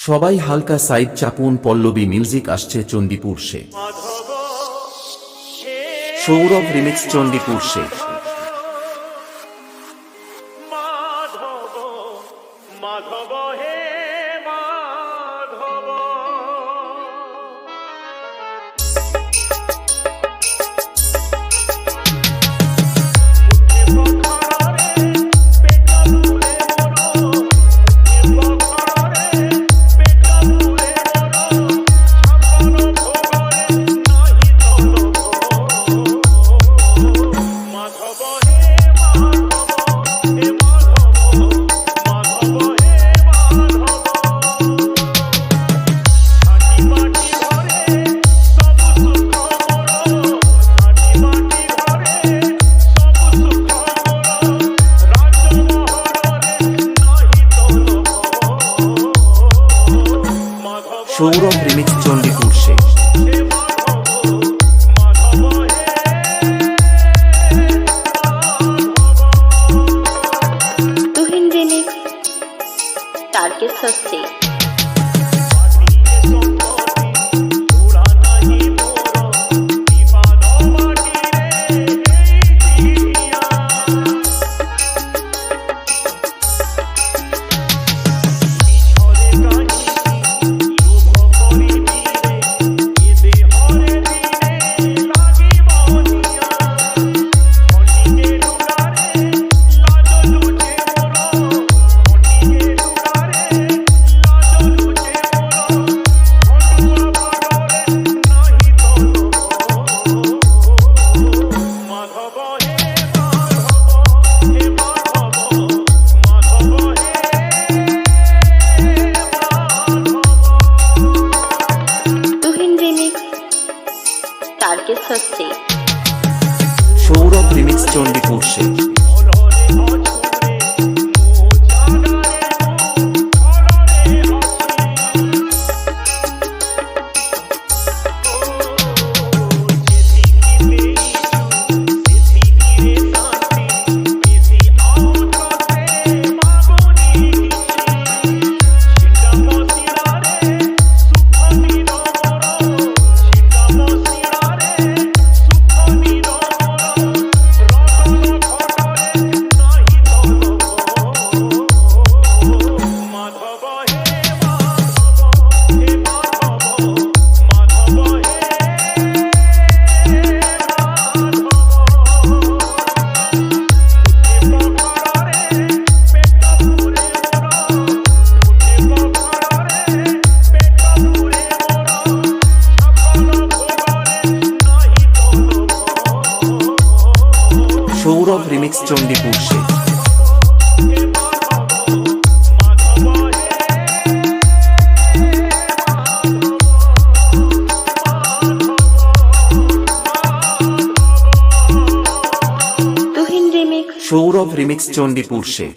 সবাই হালকা side চাপুন, Pallavi music আসছে চণ্ডীপুর সে। সৌরভ রিমিক্স চণ্ডীপুর সে। মাধব হে মাধব, সৌরভ রিমিক্স চণ্ডীপুর সে। তুহিন রিমিক্স টার্গেট হচ্ছে টার্গেট হচ্ছে সৌরভ রিমিক্স চণ্ডীপুর সে। সৌরভ রিমিক্স চণ্ডীপুর সে। তুহিন রিমিক্স সৌরভ রিমিক্স চণ্ডীপুর সে।